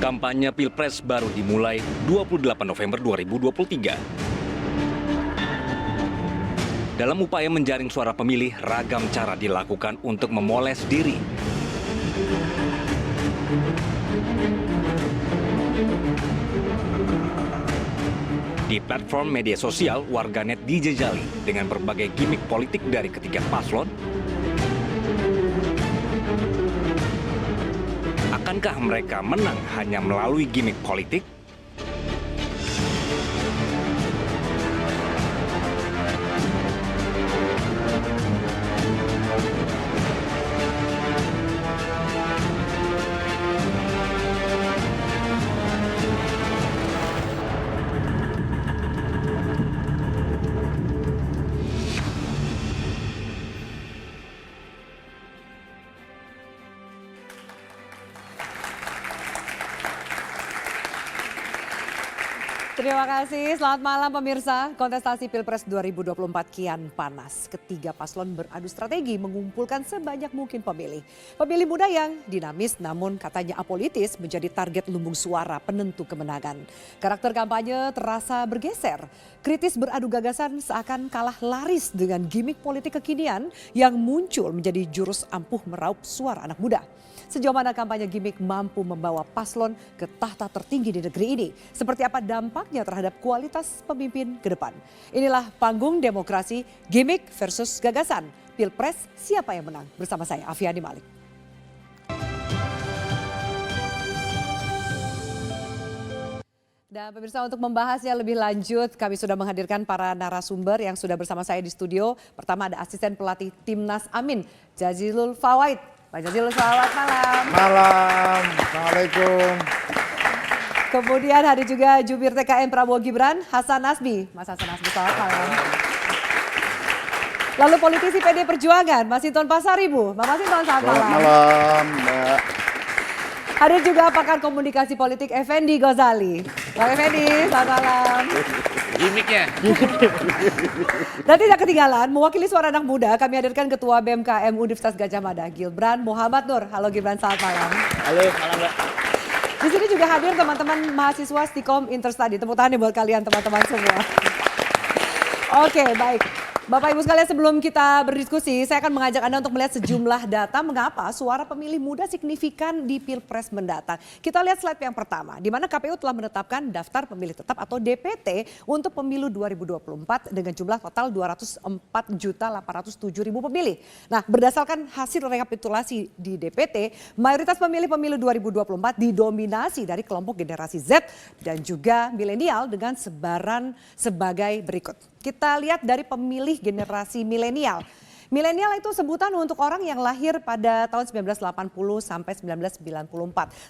Kampanye Pilpres baru dimulai 28 November 2023. Dalam upaya menjaring suara pemilih, ragam cara dilakukan untuk memoles diri. Di platform media sosial, warganet dijejali dengan berbagai gimmick politik dari ketiga paslon. Akankah mereka menang hanya melalui gimmick politik? Terima kasih, selamat malam pemirsa. Kontestasi Pilpres 2024 kian panas. Ketiga paslon beradu strategi mengumpulkan sebanyak mungkin pemilih. Pemilih muda yang dinamis namun katanya apolitis menjadi target lumbung suara penentu kemenangan. Karakter kampanye terasa bergeser. Kritis beradu gagasan seakan kalah laris dengan gimmick politik kekinian yang muncul menjadi jurus ampuh meraup suara anak muda. Sejauh mana kampanye gimmick mampu membawa paslon ke tahta tertinggi di negeri ini? Seperti apa dampaknya terhadap kualitas pemimpin ke depan? Inilah panggung demokrasi, gimmick versus gagasan. Pilpres siapa yang menang? Bersama saya Afiani Malik. Dan pemirsa, untuk membahasnya lebih lanjut kami sudah menghadirkan para narasumber yang sudah bersama saya di studio. Pertama ada asisten pelatih Timnas Amin, Jazilul Fawait. Pak Jazilul, selamat malam. Malam, Assalamualaikum. Kemudian hadir juga jubir TKN Prabowo Gibran, Hasan Nasbi. Mas Hasan Nasbi, selamat malam. Lalu politisi PD Perjuangan, Mas Hinton Pasaribu. Mas Hinton, selamat malam. Selamat malam, Mbak. Hadir juga pakar komunikasi politik Effendi Ghazali. Bang Effendi, selamat malam. Gimiknya. Dan tidak ketinggalan, mewakili suara anak muda, kami hadirkan Ketua BMKM Universitas Gadjah Mada, Gibran Muhammad Nur. Halo Gibran, selamat malam. Halo, malam Mbak. Di sini juga hadir teman-teman mahasiswa Stikom Interstudy. Tepuk tangan buat kalian teman-teman semua. Oke, baik. Bapak Ibu sekalian, sebelum kita berdiskusi, saya akan mengajak Anda untuk melihat sejumlah data mengapa suara pemilih muda signifikan di Pilpres mendatang. Kita lihat slide yang pertama, di mana KPU telah menetapkan daftar pemilih tetap atau DPT untuk pemilu 2024 dengan jumlah total 204.807.000 pemilih. Nah, berdasarkan hasil rekapitulasi di DPT, mayoritas pemilih pemilu 2024 didominasi dari kelompok generasi Z dan juga milenial dengan sebaran sebagai berikut. Kita lihat dari pemilih generasi milenial. Milenial itu sebutan untuk orang yang lahir pada tahun 1980 sampai 1994.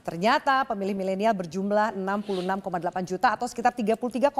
Ternyata pemilih milenial berjumlah 66,8 juta atau sekitar 33,6%.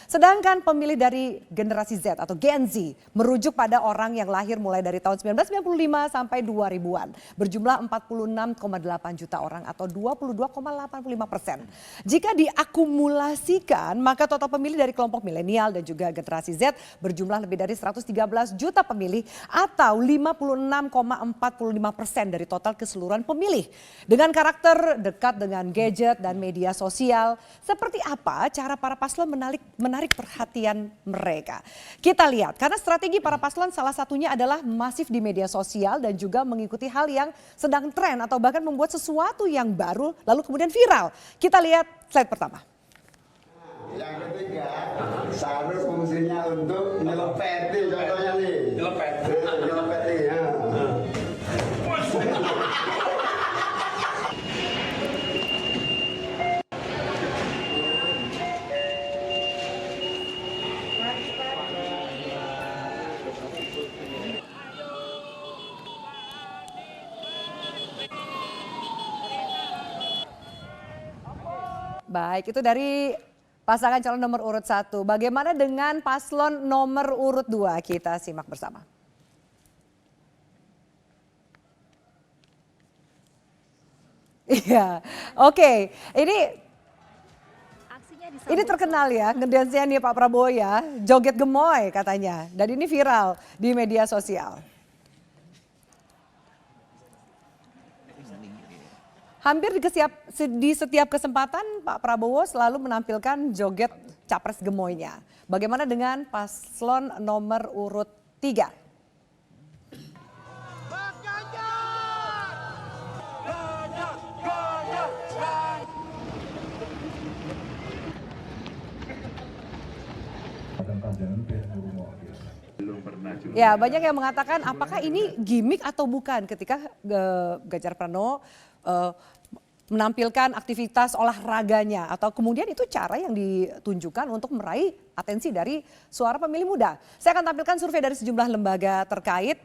Sedangkan pemilih dari generasi Z atau Gen Z merujuk pada orang yang lahir mulai dari tahun 1995 sampai 2000-an. Berjumlah 46,8 juta orang atau 22,85%. Jika diakumulasikan maka total pemilih dari kelompok milenial dan juga generasi Z berjumlah lebih dari 113 juta pemilih atau 56,45% dari total keseluruhan pemilih. Dengan karakter dekat dengan gadget dan media sosial, seperti apa cara para paslon menarik perhatian mereka? Kita lihat, karena strategi para paslon salah satunya adalah masif di media sosial dan juga mengikuti hal yang sedang tren atau bahkan membuat sesuatu yang baru lalu kemudian viral. Kita lihat slide pertama. Yang ketiga, sarung fungsinya untuk nyelepeti, contohnya nih. Nyelepeti. Nyelepeti, ya. Baik, itu dari pasangan calon nomor urut 1. Bagaimana dengan paslon nomor urut 2? Kita simak bersama. Iya, oke. Ini terkenal ya, ngedance-nya nih Pak Prabowo ya, joget gemoy katanya. Dan ini viral di media sosial. Hampir di setiap kesempatan Pak Prabowo selalu menampilkan joget capres gemoynya. Bagaimana dengan paslon nomor urut 3? Ya, banyak yang mengatakan apakah ini gimmick atau bukan ketika Ganjar Pranowo menampilkan aktivitas olahraganya atau kemudian itu cara yang ditunjukkan untuk meraih atensi dari suara pemilih muda. Saya akan tampilkan survei dari sejumlah lembaga terkait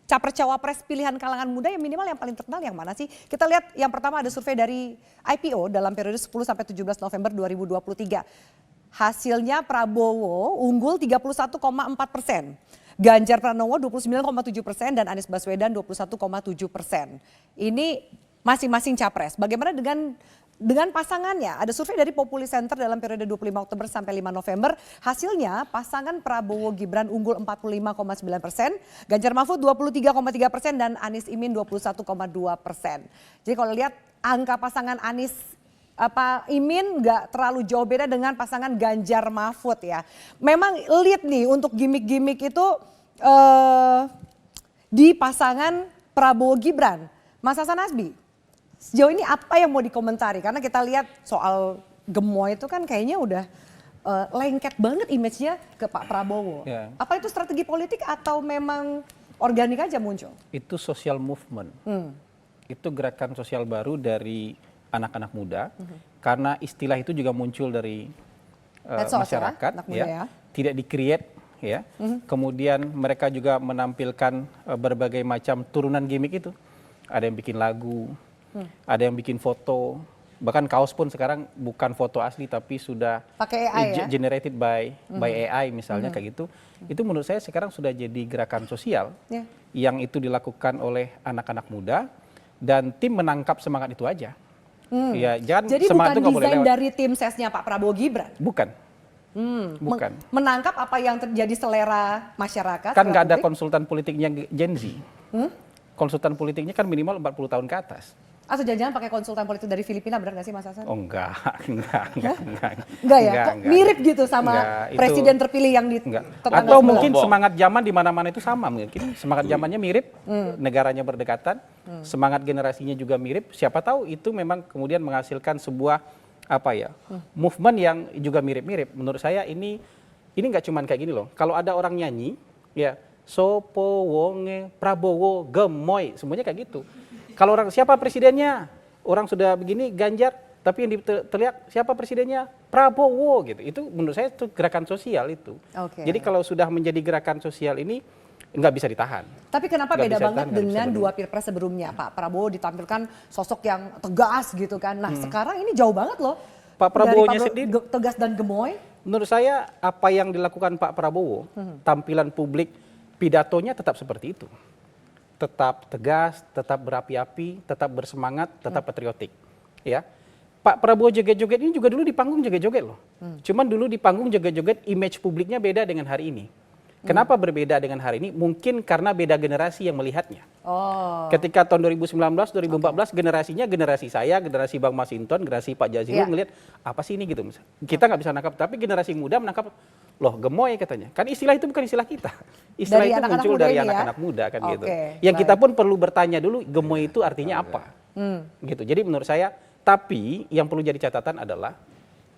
capres-cawapres pilihan kalangan muda yang minimal yang paling terkenal yang mana sih? Kita lihat yang pertama ada survei dari IPO dalam periode 10 sampai 17 November 2023. Hasilnya Prabowo unggul 31,4%, Ganjar Pranowo 29,7% dan Anies Baswedan 21,7%. Ini masing-masing capres. Bagaimana dengan pasangannya? Ada survei dari Populi Center dalam periode 25 Oktober sampai 5 November. Hasilnya pasangan Prabowo Gibran unggul 45,9%, Ganjar Mahfud 23,3% dan Anies Imin 21,2%. Jadi kalau lihat angka pasangan Anies Imin nggak terlalu jauh beda dengan pasangan Ganjar Mahfud ya. Memang lead nih untuk gimmick-gimmick itu di pasangan Prabowo Gibran. Mas Hasan Nasbi, sejauh ini apa yang mau dikomentari? Karena kita lihat soal gemoy itu kan kayaknya udah lengket banget image-nya ke Pak Prabowo. Ya. Apa itu strategi politik atau memang organik aja muncul? Itu social movement. Itu gerakan sosial baru dari anak-anak muda, karena istilah itu juga muncul dari masyarakat, anak muda ya. Tidak di-create, ya. Kemudian mereka juga menampilkan berbagai macam turunan gimmick itu. Ada yang bikin lagu, ada yang bikin foto, bahkan kaos pun sekarang bukan foto asli tapi sudah pakai AI ya? Generated by AI misalnya kayak gitu. Itu menurut saya sekarang sudah jadi gerakan sosial yang itu dilakukan oleh anak-anak muda dan tim menangkap semangat itu aja. Ya, jadi bukan desain dari tim sesnya Pak Prabowo Gibran? Bukan. Bukan. Menangkap apa yang terjadi selera masyarakat? Kan nggak ada konsultan politiknya Gen Z. Konsultan politiknya kan minimal 40 tahun ke atas. Atau jangan-jangan pakai konsultan politik dari Filipina, benar nggak sih Mas Hasan? Oh enggak ya? Kok mirip gitu sama presiden terpilih yang di tetangga Atau sebelah? mungkin semangat zaman di mana-mana itu sama mungkin. Semangat zamannya mirip, negaranya berdekatan, semangat generasinya juga mirip. Siapa tahu itu memang kemudian menghasilkan sebuah movement yang juga mirip-mirip. Menurut saya ini nggak cuman kayak gini loh. Kalau ada orang nyanyi, ya Sopo Wonge Prabowo Gemoy, semuanya kayak gitu. Kalau orang siapa presidennya, orang sudah begini Ganjar, tapi yang terlihat siapa presidennya Prabowo gitu. Itu menurut saya itu gerakan sosial itu. Jadi kalau sudah menjadi gerakan sosial ini nggak bisa ditahan. Tapi kenapa beda banget dengan dua pilpres sebelumnya? Pak Prabowo ditampilkan sosok yang tegas gitu kan. Nah sekarang ini jauh banget loh. Pak Prabowo-nya sendiri tegas dan gemoy. Menurut saya apa yang dilakukan Pak Prabowo, tampilan publik, pidatonya tetap seperti itu. Tetap tegas, tetap berapi-api, tetap bersemangat, tetap patriotik. Ya, Pak Prabowo joget-joget ini juga dulu di panggung joget-joget loh. Cuman dulu di panggung joget-joget image publiknya beda dengan hari ini. Kenapa berbeda dengan hari ini? Mungkin karena beda generasi yang melihatnya. Ketika tahun 2019, 2014 generasinya generasi saya, generasi Bang Masinton, generasi Pak Jazilul ngelihat apa sih ini gitu. Kita nggak bisa nangkap, tapi generasi muda menangkap, loh gemoy katanya. Kan istilah itu bukan istilah kita. Istilah itu muncul dari anak-anak muda kan gitu. Yang kita pun perlu bertanya dulu gemoy itu artinya apa. Gitu. Jadi menurut saya, tapi yang perlu jadi catatan adalah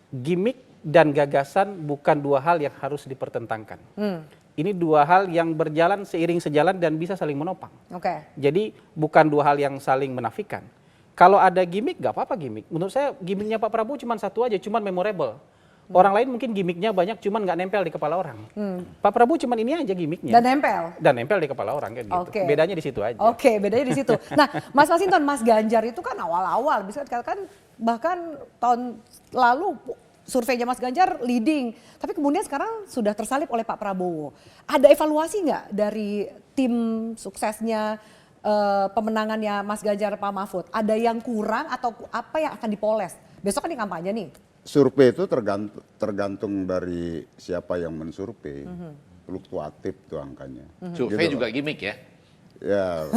gimmick dan gagasan bukan dua hal yang harus dipertentangkan. Ini dua hal yang berjalan seiring sejalan dan bisa saling menopang. Jadi bukan dua hal yang saling menafikan. Kalau ada gimmick, nggak apa-apa gimmick. Menurut saya gimmicknya Pak Prabowo cuma satu aja, cuma memorable. Orang lain mungkin gimmicknya banyak, cuman nggak nempel di kepala orang. Pak Prabowo cuman ini aja gimmicknya. Dan nempel di kepala orang kan gitu. Bedanya di situ aja. Bedanya di situ. Nah, Mas Masinton, Mas Ganjar itu kan awal-awal, bisa dikatakan bahkan tahun lalu surveinya Mas Ganjar leading, tapi kemudian sekarang sudah tersalip oleh Pak Prabowo. Ada evaluasi nggak dari tim suksesnya pemenangannya Mas Ganjar Pak Mahfud? Ada yang kurang atau apa yang akan dipoles? Besok kan di kampanye nih. Survei itu tergantung dari siapa yang mensurvei. Fluktuatif tuh angkanya. Survei juga gimmick ya? Ya,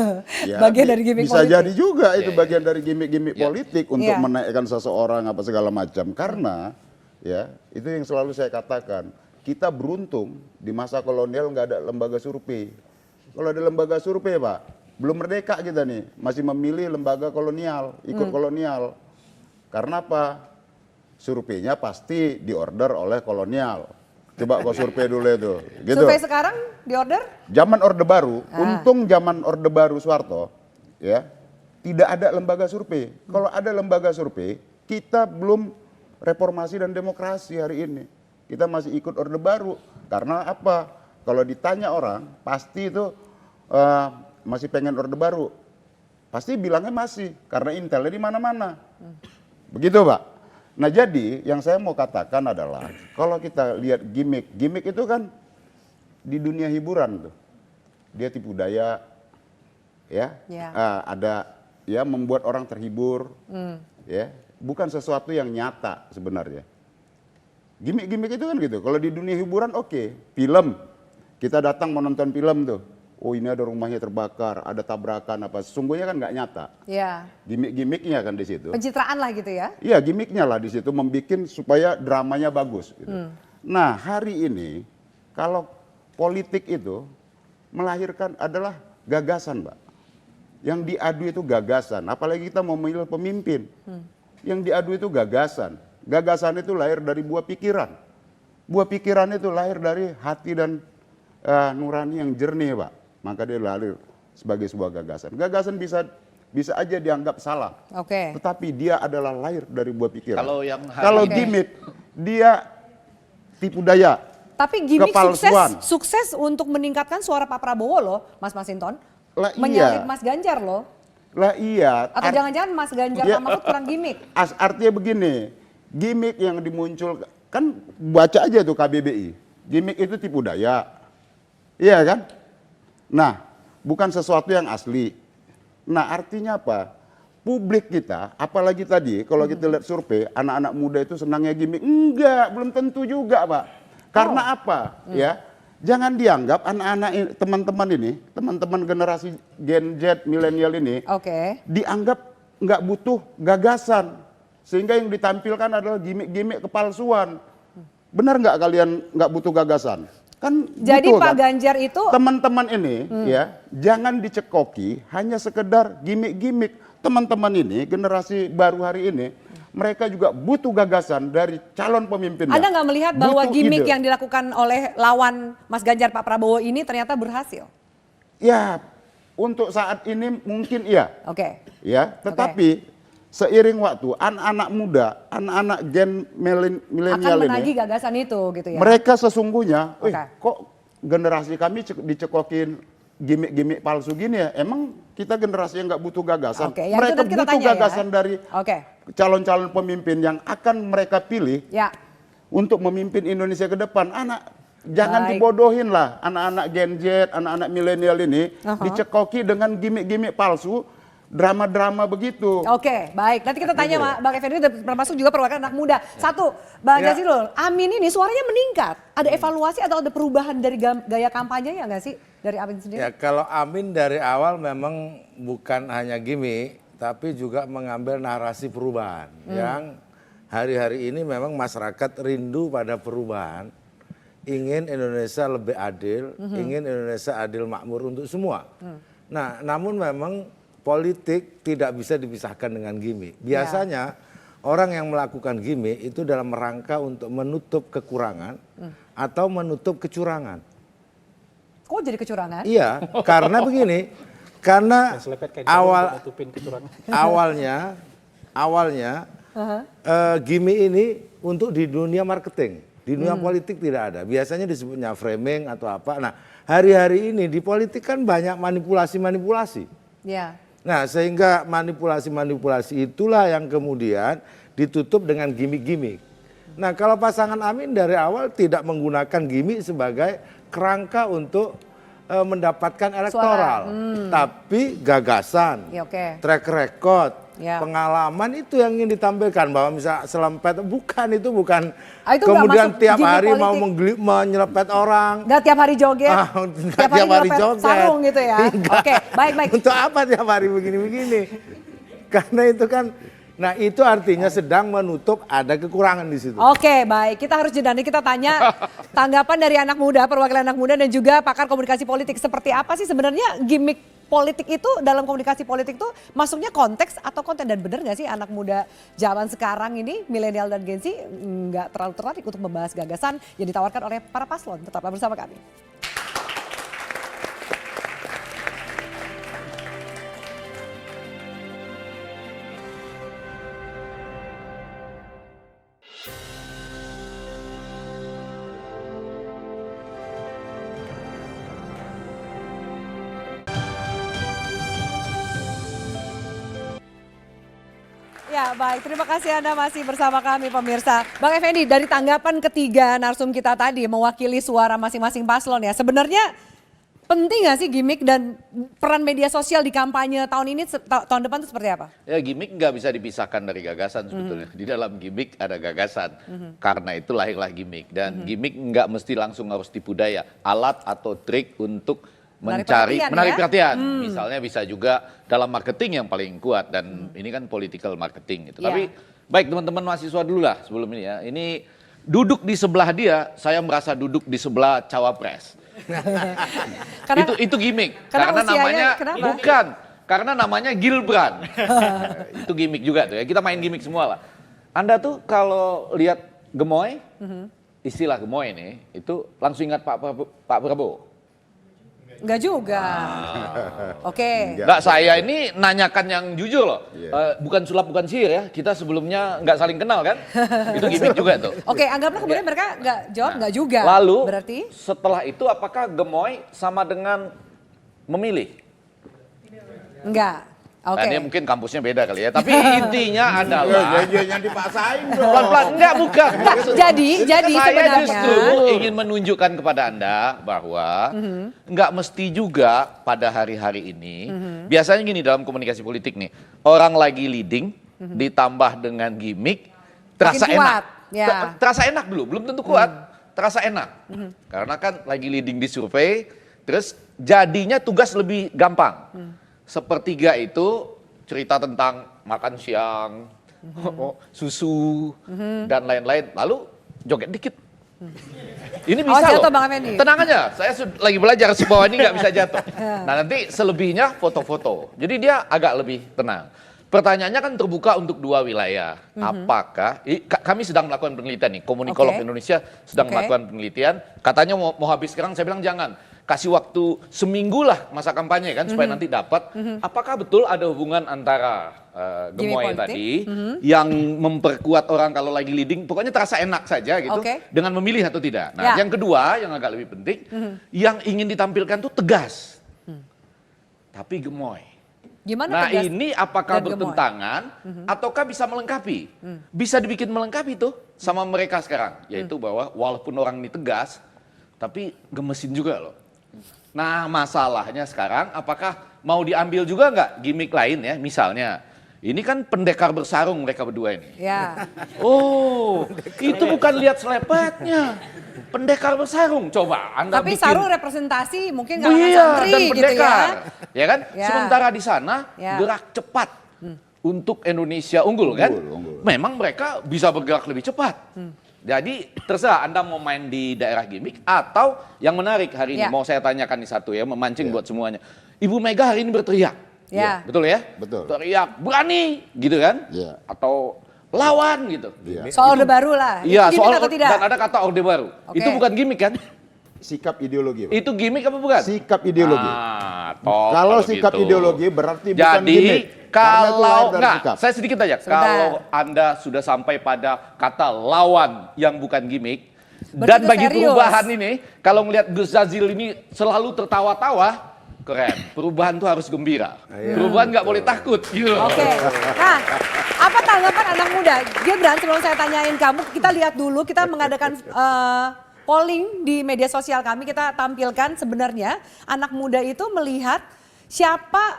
Bagian dari gimmick bisa politik. jadi juga itu bagian dari gimmick-gimmick politik untuk Iya. menaikkan seseorang apa segala macam. Karena ya itu yang selalu saya katakan, kita beruntung di masa kolonial nggak ada lembaga survei. Kalau ada lembaga survei Pak, belum merdeka kita nih, masih memilih lembaga kolonial, ikut kolonial. Karena apa? Surveinya pasti diorder oleh kolonial. Coba kau survei dulu itu. Gitu. Survei sekarang di order? Zaman Orde Baru, untung zaman Orde Baru Soeharto, ya, tidak ada lembaga survei. Kalau ada lembaga survei, kita belum reformasi dan demokrasi hari ini. Kita masih ikut Orde Baru. Karena apa? Kalau ditanya orang, pasti itu masih pengen Orde Baru. Pasti bilangnya masih, karena intelnya di mana-mana. Begitu Pak. Nah jadi yang saya mau katakan adalah, kalau kita lihat gimmick itu kan di dunia hiburan tuh. Dia tipu daya, ya, ada ya membuat orang terhibur, ya, bukan sesuatu yang nyata sebenarnya. Gimmick itu kan gitu. Kalau di dunia hiburan oke, film, kita datang menonton film tuh. Oh ini ada rumahnya terbakar, ada tabrakan apa. Sesungguhnya kan nggak nyata. Ya. Gimmick-gimmicknya kan di situ. Pencitraan lah gitu ya? Iya gimmicknya lah di situ, membuat supaya dramanya bagus. Gitu. Nah hari ini kalau politik itu melahirkan adalah gagasan, Mbak. Yang diadu itu gagasan, apalagi kita mau memilih pemimpin. Yang diadu itu gagasan. Gagasan itu lahir dari buah pikiran. Buah pikiran itu lahir dari hati dan nurani yang jernih, Pak. Maka dia lahir sebagai sebuah gagasan. Gagasan bisa aja dianggap salah. Oke. Tetapi dia adalah lahir dari buah pikiran. Kalau Gimmick, dia tipu daya. Tapi gimmick Kepalsuan. sukses untuk meningkatkan suara Pak Prabowo loh, Mas Masinton. Lah iya. Menyalip Mas Ganjar loh. Lah iya. Atau jangan-jangan Mas Ganjar Ya, Pak Mahfud kurang gimmick. Artinya begini, gimmick yang dimuncul, kan baca aja tuh KBBI. Gimmick itu tipu daya. Iya kan? Nah, bukan sesuatu yang asli. Nah, artinya apa? Publik kita, apalagi tadi kalau kita lihat survei, anak-anak muda itu senangnya gimmick. Enggak, belum tentu juga, Pak. Karena apa? Ya, jangan dianggap anak-anak teman-teman ini, teman-teman generasi Gen Z, milenial ini, dianggap nggak butuh gagasan. Sehingga yang ditampilkan adalah gimmick-gimmick kepalsuan. Benar nggak kalian nggak butuh gagasan? Kan Jadi gitu, Pak kan? Ganjar itu Teman-teman ini ya, jangan dicekoki hanya sekedar gimmick-gimmick. Teman-teman ini, generasi baru hari ini, mereka juga butuh gagasan dari calon pemimpinnya. Anda nggak melihat bahwa Butuh gimmick ide. yang dilakukan oleh lawan Mas Ganjar Pak Prabowo ini ternyata berhasil? Ya, untuk saat ini mungkin iya. Oke. Ya, tetapi seiring waktu anak-anak muda, anak-anak gen Akan milenial menagih ini, gagasan itu gitu ya? mereka sesungguhnya, Oke. kok generasi kami dicekokin gimmick-gimmick palsu gini ya? Emang kita generasi yang nggak butuh gagasan? Oke, yang itu Mereka nanti kita butuh tanya ya. gagasan dari Oke. calon-calon pemimpin yang akan mereka pilih Ya. untuk memimpin Indonesia ke depan. Jangan Baik. dibodohin lah anak-anak Gen Z, anak-anak milenial ini dicekoki dengan gimmick-gimmick palsu, drama-drama begitu. Oke, baik. Nanti kita tanya Bang Effendi, termasuk juga perwakilan anak muda. Satu, Bang Jazilul, Amin ini suaranya meningkat. Ada evaluasi atau ada perubahan dari gaya kampanyenya nggak sih dari Amin sendiri? Ya kalau Amin dari awal memang bukan hanya gimmick, tapi juga mengambil narasi perubahan yang hari-hari ini memang masyarakat rindu pada perubahan. Ingin Indonesia lebih adil, ingin Indonesia adil makmur untuk semua. Nah, namun memang politik tidak bisa dipisahkan dengan gimmick. Biasanya orang yang melakukan gimmick itu dalam rangka untuk menutup kekurangan atau menutup kecurangan. Kok jadi kecurangan? Iya, karena begini, karena awalnya gimmick ini untuk di dunia marketing. Di dunia politik tidak ada. Biasanya disebutnya framing atau apa. Nah, hari-hari ini di politik kan banyak manipulasi-manipulasi. Ya. Nah, sehingga manipulasi-manipulasi itulah yang kemudian ditutup dengan gimmick-gimmick. Nah, kalau pasangan Amin dari awal tidak menggunakan gimmick sebagai kerangka untuk mendapatkan elektoral, tapi gagasan, Ya, oke. track record, Ya. pengalaman itu yang ingin ditampilkan bahwa misal selempet bukan itu bukan Ah, itu nggak kemudian masuk tiap gimmick hari mau politik. menyelepet orang. Nggak tiap hari joget, Ah, nggak tiap hari tiap hari nyelempet joget. sarung gitu ya. Nggak. Oke, baik. Untuk apa tiap hari begini-begini? Karena itu kan, nah itu artinya sedang menutup ada kekurangan di situ. Oke, baik. Kita harus jeda. Nanti kita tanya tanggapan dari anak muda, perwakilan anak muda dan juga pakar komunikasi politik. Seperti apa sih sebenarnya gimmick politik itu dalam komunikasi politik tuh masuknya konteks atau konten, dan benar nggak sih anak muda zaman sekarang ini, milenial dan Gen Z nggak terlalu tertarik untuk membahas gagasan yang ditawarkan oleh para paslon? Tetaplah bersama kami. Ya baik, terima kasih Anda masih bersama kami pemirsa. Bang Effendi, dari tanggapan ketiga narsum kita tadi mewakili suara masing-masing paslon ya. Sebenarnya penting nggak sih gimmick dan peran media sosial di kampanye tahun ini, tahun depan itu seperti apa? Ya gimmick nggak bisa dipisahkan dari gagasan sebetulnya. Di dalam gimmick ada gagasan. Karena itu lahirlah gimmick. Dan gimmick nggak mesti langsung harus tipu daya. Alat atau trik untuk Menarik menarik perhatian, perhatian. Misalnya bisa juga dalam marketing yang paling kuat. Dan ini kan political marketing gitu. Ya. Tapi baik teman-teman mahasiswa dulu lah sebelum ini ya. Ini duduk di sebelah dia, saya merasa duduk di sebelah cawapres. Itu gimmick. Karena Karena usianya, namanya kenapa? bukan. Karena namanya Gilbran. Itu gimmick juga tuh ya. Kita main gimmick semua lah. Anda tuh kalau lihat gemoy, istilah gemoy nih, itu langsung ingat Pak Prabowo. Enggak juga. Oke. Enggak, saya ini nanyakan yang jujur loh. Bukan sulap, bukan sihir ya. Kita sebelumnya nggak saling kenal kan. Itu gimmick juga tuh. Oke, anggaplah kemudian mereka nggak jawab, nggak juga. Lalu berarti setelah itu apakah gemoy sama dengan memilih? enggak. Oke. Nah, dia mungkin kampusnya beda kali ya. Tapi intinya adalah Jangan dipaksain dong. pelan-pelan. Enggak, bukan. Enggak, jadi Saya sebenarnya justru ingin menunjukkan kepada Anda bahwa nggak mesti juga pada hari-hari ini. Biasanya gini dalam komunikasi politik nih, orang lagi leading ditambah dengan gimmick, terasa Makin enak. kuat, ya. Terasa enak dulu, belum tentu kuat, terasa enak. Karena kan lagi leading di survei, terus jadinya tugas lebih gampang. Sepertiga itu cerita tentang makan siang, susu, dan lain-lain. Lalu joget dikit. Ini bisa jatuh, loh. Bang Effendi. Tenang aja, saya lagi belajar semua ini nggak bisa jatuh. Nah nanti selebihnya foto-foto. Jadi dia agak lebih tenang. Pertanyaannya kan terbuka untuk dua wilayah. Apakah, kami sedang melakukan penelitian nih, Komunikolog Oke. Indonesia sedang melakukan penelitian. Katanya mau habis sekarang, saya bilang jangan. Kasih waktu seminggu lah masa kampanye kan supaya nanti dapat. Apakah betul ada hubungan antara gemoy Gimmick tadi yang memperkuat orang kalau lagi leading, pokoknya terasa enak saja gitu Oke. dengan memilih atau tidak. Nah, Ya. yang kedua yang agak lebih penting, yang ingin ditampilkan tuh tegas. Tapi gemoy. Gimana Nah tegas ini apakah dan gemoy? bertentangan ataukah bisa melengkapi? Bisa dibikin melengkapi tuh sama mereka sekarang. Yaitu bahwa walaupun orang ini tegas, tapi gemesin juga loh. Nah masalahnya sekarang apakah mau diambil juga nggak gimmick lain ya? Misalnya ini kan pendekar bersarung mereka berdua ini. Ya. Oh itu bukan lihat selepetnya. Pendekar bersarung, coba Anda Tapi bikin. sarung representasi mungkin kalangan Iya, santri dan gitu pendekar, ya. kan? Ya. Sementara di sana Ya. gerak cepat untuk Indonesia unggul kan? Unggul. Memang mereka bisa bergerak lebih cepat. Jadi terserah Anda mau main di daerah gimmick atau yang menarik hari ini Ya. mau saya tanyakan di satu ya, memancing buat semuanya. Ibu Mega hari ini berteriak, Ya. betul ya? Betul. Teriak berani, gitu kan? Ya. Atau lawan gitu. Iya. Soal Orde Baru lah. Iya, Itu gimmick soal atau tidak? dan ada kata Orde Baru. Oke. Itu bukan gimmick kan? Sikap ideologi, Pak. Itu gimmick apa bukan? Sikap ideologi. Toh, Kalau sikap gitu. ideologi berarti bukan Jadi gimmick. Karena itu lahir kalau dari enggak, sikap. saya sedikit aja. Sebentar. Kalau Anda sudah sampai pada kata lawan yang bukan gimmick, Berarti dan itu bagi serius. perubahan ini, kalau melihat Gus Jazil ini selalu tertawa-tawa, keren. Perubahan tuh harus gembira. Perubahan nggak boleh takut. Gitu. Oke. Nah, apa tanggapan anak muda? Gibran, sebelum saya tanyain kamu, kita lihat dulu, kita mengadakan polling di media sosial kami, kita tampilkan sebenarnya anak muda itu melihat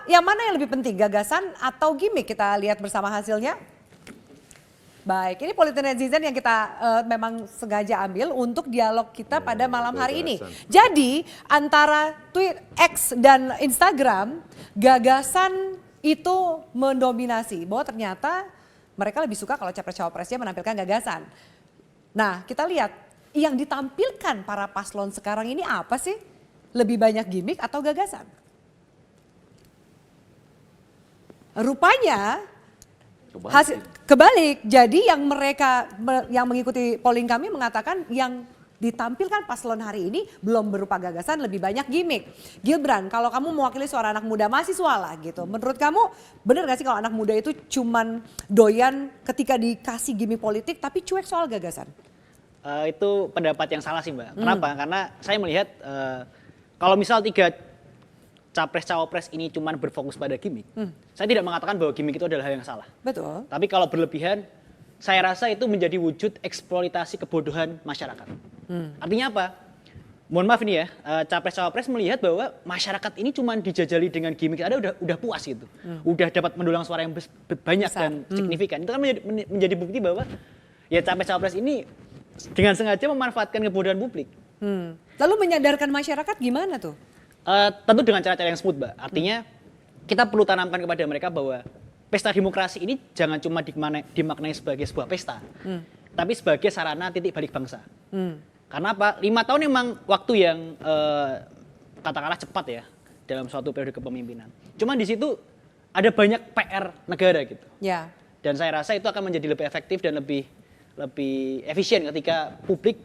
yang mana yang lebih penting, gagasan atau gimmick? Kita lihat bersama hasilnya. Baik, ini politik netizen yang kita memang sengaja ambil untuk dialog kita pada malam hari ini. Jadi antara tweet X dan Instagram, gagasan itu mendominasi. Bahwa ternyata mereka lebih suka kalau capres-cawapresnya menampilkan gagasan. Nah, kita lihat yang ditampilkan para paslon sekarang ini apa sih? Lebih banyak gimmick atau gagasan? Rupanya kebalik. Jadi yang yang mengikuti polling kami mengatakan yang ditampilkan paslon hari ini belum berupa gagasan, lebih banyak gimmick. Gibran, kalau kamu mewakili suara anak muda mahasiswa lah gitu. Menurut kamu benar gak sih kalau anak muda itu cuman doyan ketika dikasih gimmick politik tapi cuek soal gagasan? Itu pendapat yang salah sih Mbak. Kenapa? Karena saya melihat kalau misal 3 capres-cawapres ini cuma berfokus pada gimmick, saya tidak mengatakan bahwa gimmick itu adalah hal yang salah. Betul. Tapi kalau berlebihan, saya rasa itu menjadi wujud eksploitasi kebodohan masyarakat. Artinya apa? Mohon maaf nih ya, capres-cawapres melihat bahwa masyarakat ini cuma dijajali dengan gimmick, udah puas gitu. Udah dapat mendulang suara yang banyak dan signifikan. Itu kan menjadi bukti bahwa ya capres-cawapres ini dengan sengaja memanfaatkan kebodohan publik. Lalu menyadarkan masyarakat gimana tuh? Tentu dengan cara-cara yang smooth, Mbak. Artinya kita perlu tanamkan kepada mereka bahwa pesta demokrasi ini jangan cuma dimaknai sebagai sebuah pesta, tapi sebagai sarana titik balik bangsa. Karena apa? 5 tahun memang waktu yang katakanlah cepat ya dalam suatu periode kepemimpinan. Cuma di situ ada banyak PR negara gitu. Ya. Dan saya rasa itu akan menjadi lebih efektif dan lebih efisien ketika publik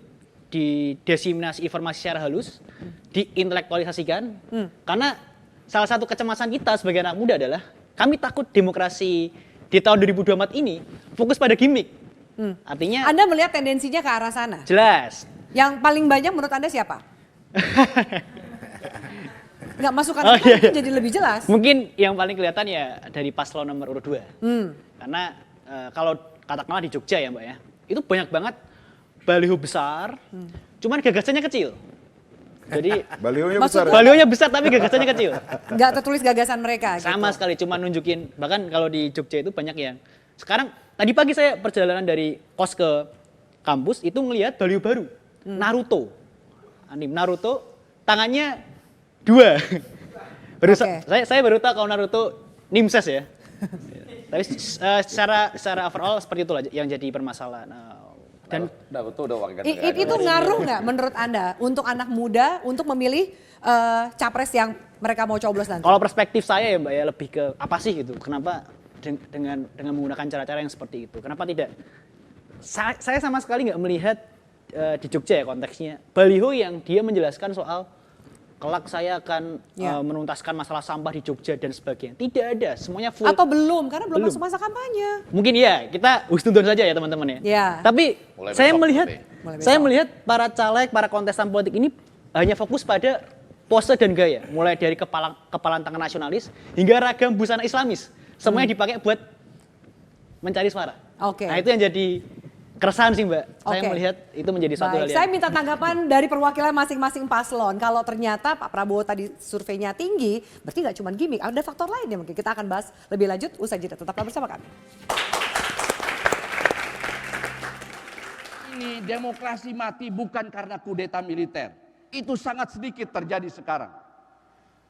didiseminasi informasi secara halus, diintelektualisasikan. Karena salah satu kecemasan kita sebagai anak muda adalah kami takut demokrasi di tahun 2024 ini fokus pada gimmick. Artinya Anda melihat tendensinya ke arah sana? jelas. Yang paling banyak menurut Anda siapa? Nggak masukkan jadi lebih jelas. Mungkin yang paling kelihatan ya dari paslon nomor urut 2. Karena kalau katakanlah di Jogja ya Mbak ya, itu banyak banget baliho besar, cuman gagasannya kecil. Jadi Balihonya besar. balihonya besar tapi gagasannya kecil. Nggak tertulis gagasan mereka. Sama gitu. sekali, cuma nunjukin. Bahkan kalau di Jogja itu banyak yang sekarang tadi pagi saya perjalanan dari kos ke kampus itu ngelihat baliho baru, Naruto. Anime Naruto, tangannya 2. Baru saya baru tahu kalau Naruto Nimses ya. Tapi secara overall seperti itulah yang jadi permasalahan. Dan Naruto udah warga Itu ngaruh nggak menurut Anda untuk anak muda untuk memilih capres yang mereka mau coblos nanti? kalau perspektif saya ya Mbak ya lebih ke apa sih gitu. Kenapa dengan menggunakan cara-cara yang seperti itu? Kenapa tidak? Saya sama sekali nggak melihat di Jogja ya konteksnya baliho yang dia menjelaskan soal kelak saya akan menuntaskan masalah sampah di Jogja dan sebagainya. Tidak ada, semuanya full. Atau belum, karena belum masuk masa kampanye. Mungkin ya, kita husnudon saja ya teman-teman ya. Ya. Tapi Mulai saya besok, melihat Mulai saya besok. melihat para caleg, para kontestan politik ini hanya fokus pada pose dan gaya, mulai dari kepalan tangan nasionalis hingga ragam busana Islamis. Semuanya dipakai buat mencari suara. Oke. Nah, itu yang jadi keresahan sih Mbak. Saya Oke. melihat itu menjadi suatu hal Baik, yang saya minta tanggapan dari perwakilan masing-masing paslon. Kalau ternyata Pak Prabowo tadi surveinya tinggi, berarti nggak cuma gimmick, ada faktor lain yang mungkin kita akan bahas lebih lanjut usai jeda. Tetaplah bersama kami. Ini demokrasi mati bukan karena kudeta militer. Itu sangat sedikit terjadi sekarang.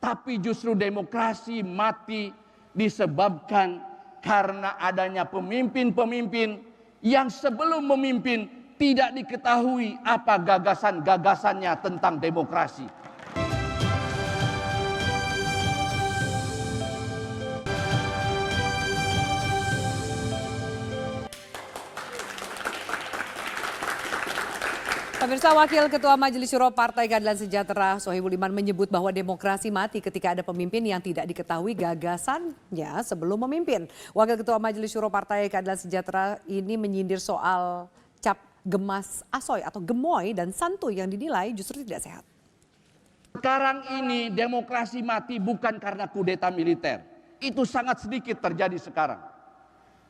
Tapi justru demokrasi mati disebabkan karena adanya pemimpin-pemimpin yang sebelum memimpin tidak diketahui apa gagasan-gagasannya tentang demokrasi. Pemirsa, Wakil Ketua Majelis Syuro Partai Keadilan Sejahtera Sohibul Iman menyebut bahwa demokrasi mati ketika ada pemimpin yang tidak diketahui gagasannya sebelum memimpin. Wakil Ketua Majelis Syuro Partai Keadilan Sejahtera ini menyindir soal cap gemas asoy atau gemoy dan santuy yang dinilai justru tidak sehat. Sekarang ini demokrasi mati bukan karena kudeta militer. Itu sangat sedikit terjadi sekarang.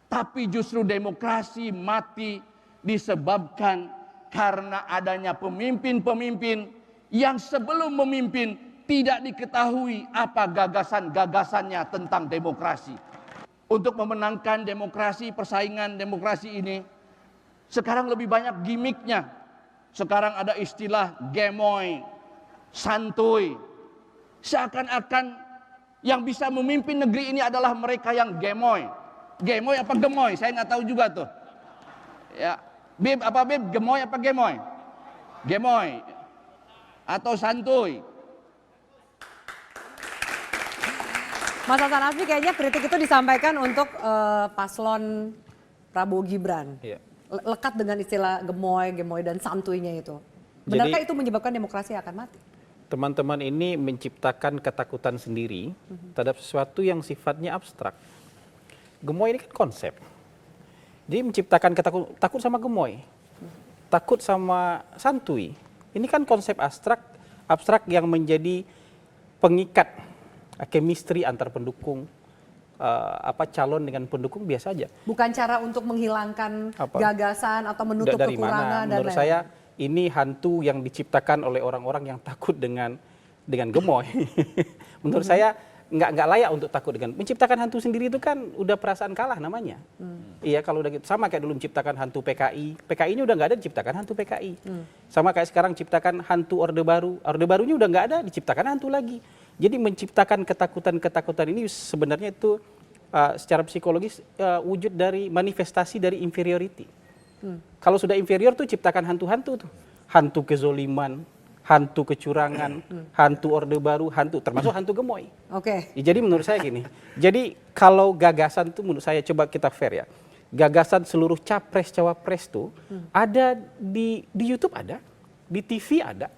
Tapi justru demokrasi mati disebabkan karena adanya pemimpin-pemimpin yang sebelum memimpin tidak diketahui apa gagasan-gagasannya tentang demokrasi. Untuk memenangkan demokrasi, persaingan demokrasi ini, sekarang lebih banyak gimmicknya. Sekarang ada istilah gemoy, santuy. Seakan-akan yang bisa memimpin negeri ini adalah mereka yang gemoy. Gemoy apa gemoy? Saya nggak tahu juga tuh. Ya, Bib apa Bib? Gemoy apa gemoy? Gemoy atau santuy. Mas Hasan Asfi, kayaknya kritik itu disampaikan untuk paslon Prabowo Gibran. Iya. Lekat dengan istilah gemoy dan santuinya itu. Benarkah Jadi, itu menyebabkan demokrasi akan mati? teman-teman ini menciptakan ketakutan sendiri terhadap sesuatu yang sifatnya abstrak. Gemoy ini kan konsep. Jadi menciptakan takut sama gemoy, takut sama santuy. Ini kan konsep abstrak yang menjadi pengikat chemistry antar pendukung, calon dengan pendukung biasa aja. Bukan cara untuk menghilangkan Apa? gagasan atau menutup Dari kekurangan mana? dan Menurut lain-lain. saya ini hantu yang diciptakan oleh orang-orang yang takut dengan gemoy. Menurut saya nggak layak untuk takut dengan menciptakan hantu sendiri. Itu kan udah perasaan kalah namanya. Iya, kalau udah gitu sama kayak dulu menciptakan hantu PKI. PKI ini udah nggak ada, diciptakan hantu PKI. Sama kayak sekarang ciptakan hantu Orde Baru. Orde Barunya udah nggak ada, diciptakan hantu lagi. Jadi menciptakan ketakutan ini sebenarnya itu secara psikologis wujud dari manifestasi dari inferiority. Kalau sudah inferior tuh ciptakan hantu-hantu tuh. Hantu kezoliman, hantu kecurangan, hantu Orde Baru, termasuk hantu gemoy. Oke. Ya, jadi menurut saya gini, jadi kalau gagasan tuh menurut saya coba kita fair ya. Gagasan seluruh capres-cawapres tuh ada di YouTube ada, di TV ada.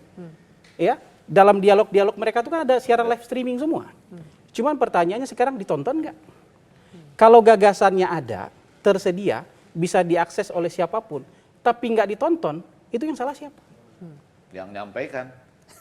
Ya, dalam dialog-dialog mereka tuh kan ada siaran live streaming semua. Cuman pertanyaannya sekarang ditonton nggak? Kalau gagasannya ada, tersedia, bisa diakses oleh siapapun, tapi nggak ditonton, itu yang salah siapa? Yang nyampaikan.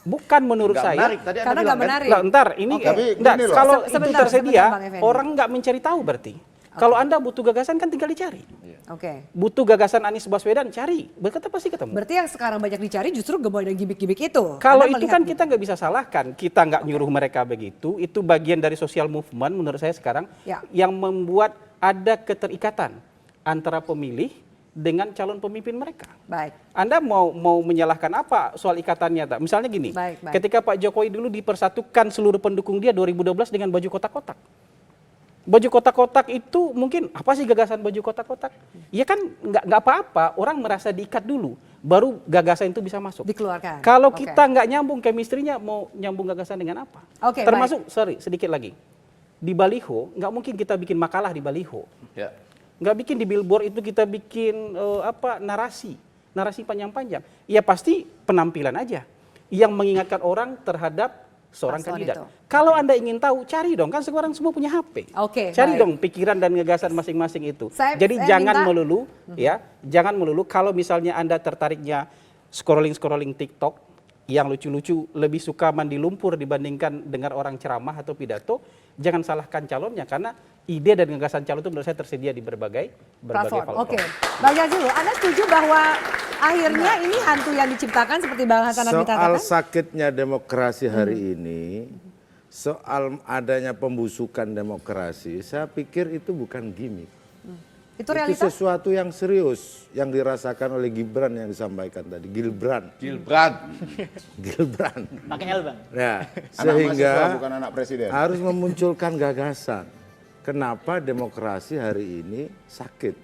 Bukan menurut Nggak saya. menarik, tadi Anda Karena bilang nggak kan? menarik. Nah, ntar ini Oke. Tapi enggak, gini loh. kalau Sebentar, itu tersedia, Bang Effendi. orang nggak mencari tahu berarti. Kalau Anda butuh gagasan kan tinggal dicari. Oke. Butuh gagasan Anies Baswedan, cari. Berkata pasti ketemu. Berarti yang sekarang banyak dicari justru gemoy dan gimmick-gimmick itu. Kalau Anda itu melihat kan gitu. kita nggak bisa salahkan. Kita nggak nyuruh mereka begitu. Itu bagian dari social movement menurut saya sekarang. Ya. Yang membuat ada keterikatan antara pemilih dengan calon pemimpin mereka. Baik. Anda mau menyalahkan apa soal ikatannya? Tak? Misalnya gini, Baik. ketika Pak Jokowi dulu dipersatukan seluruh pendukung dia 2012 dengan baju kotak-kotak. Baju kotak-kotak itu mungkin apa sih gagasan baju kotak-kotak? Ya kan nggak apa-apa, orang merasa diikat dulu, baru gagasan itu bisa masuk. Dikeluarkan. Kalau Oke. kita nggak nyambung chemistry-nya, mau nyambung gagasan dengan apa? Oke, Termasuk, sedikit lagi, di baliho nggak mungkin kita bikin makalah di baliho. Ya. Nggak bikin di billboard itu kita bikin narasi panjang-panjang. Ya pasti penampilan aja yang mengingatkan orang terhadap seorang Paslon kandidat. itu. Kalau Anda ingin tahu, cari dong, kan sekarang semua punya HP. Oke, Cari baik. dong pikiran dan gagasan masing-masing itu. Jadi Saya jangan minta- melulu ya, jangan melulu kalau misalnya Anda tertariknya scrolling TikTok yang lucu-lucu, lebih suka mandi lumpur dibandingkan dengar orang ceramah atau pidato, jangan salahkan calonnya karena ide dan gagasan calon itu menurut saya tersedia di berbagai Platform. platform. Oke. Bang Jazilul, Anda setuju bahwa akhirnya ini hantu yang diciptakan seperti Bang Hasan Asfi Soal katakan? sakitnya demokrasi hari ini, soal adanya pembusukan demokrasi, saya pikir itu bukan gimmick. Itu Itu realitas? sesuatu yang serius yang dirasakan oleh Gibran yang disampaikan tadi. Gilbran. Pakai L, Bang. Nah, Anak sehingga mahasiswa, bukan anak presiden. harus memunculkan gagasan. Kenapa demokrasi hari ini sakit?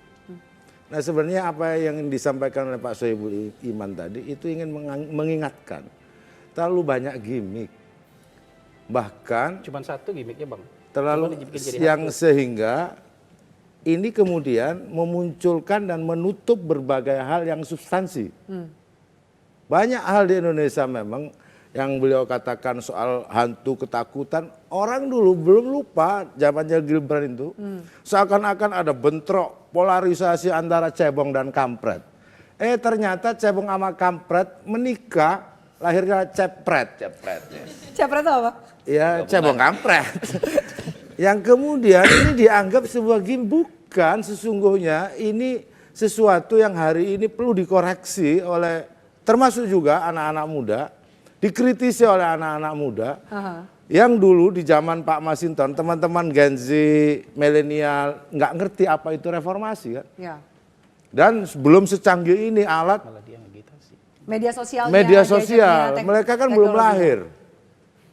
Nah, sebenarnya apa yang disampaikan oleh Pak Soebul Iman tadi itu ingin mengingatkan terlalu banyak gimmick. Bahkan Cuman satu gimmicknya Bang. terlalu Cuman dibikin jadi yang hantu. sehingga ini kemudian memunculkan dan menutup berbagai hal yang substansi. Banyak hal di Indonesia memang yang beliau katakan soal hantu ketakutan, orang dulu belum lupa zamannya Gibran itu. Seakan-akan ada bentrok polarisasi antara cebong dan kampret. Ternyata cebong sama kampret menikah, lahirnya cepret. Siapa itu apa? Ya, cebong kampret. Yang kemudian ini dianggap sebuah gimmick, bukan sesungguhnya ini sesuatu yang hari ini perlu dikoreksi oleh termasuk juga anak-anak muda dikritisi oleh anak-anak muda yang dulu di zaman Pak Masinton, teman-teman Gen Z, milenial, nggak ngerti apa itu reformasi kan. Ya. Dan belum secanggih ini alat Media sosial. media sosial, mereka kan belum lahir.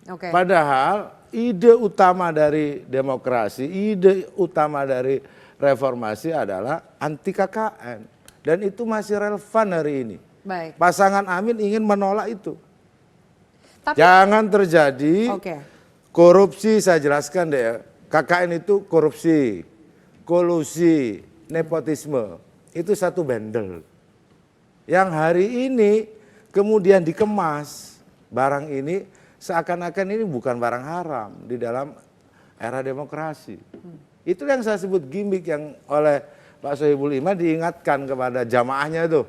Oke. Padahal ide utama dari demokrasi, ide utama dari reformasi adalah anti KKN. Dan itu masih relevan hari ini. Baik. Pasangan Amin ingin menolak itu. Tapi, Jangan terjadi Oke. korupsi, saya jelaskan deh ya. KKN itu korupsi, kolusi, nepotisme. Itu satu bendel. Yang hari ini kemudian dikemas barang ini seakan-akan ini bukan barang haram di dalam era demokrasi. Itu yang saya sebut gimmick yang oleh Pak Sohibul Iman diingatkan kepada jamaahnya itu.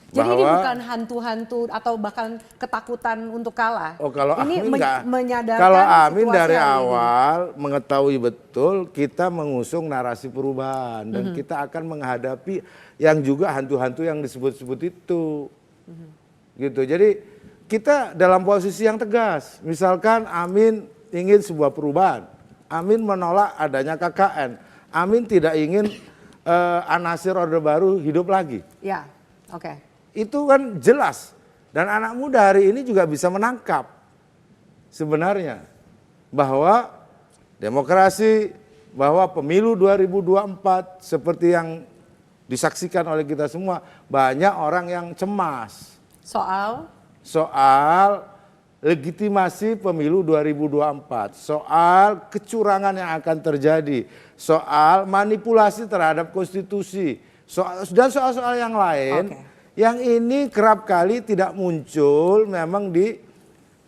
Jadi ini bahwa- bukan hantu-hantu atau bahkan ketakutan untuk kalah. Oh, kalau ini Amin enggak. menyadarkan Kalau Amin situasi dari hari ini. awal mengetahui betul kita mengusung narasi perubahan dan kita akan menghadapi yang juga hantu-hantu yang disebut-sebut itu. Gitu. Jadi kita dalam posisi yang tegas. Misalkan Amin ingin sebuah perubahan. Amin menolak adanya KKN. Amin tidak ingin Anasir Orde Baru hidup lagi. Ya, oke. Itu kan jelas. Dan anak muda hari ini juga bisa menangkap sebenarnya bahwa demokrasi, bahwa pemilu 2024 seperti yang disaksikan oleh kita semua, banyak orang yang cemas soal legitimasi pemilu 2024, soal kecurangan yang akan terjadi, soal manipulasi terhadap konstitusi, dan soal-soal yang lain. Oke. Yang ini kerap kali tidak muncul memang di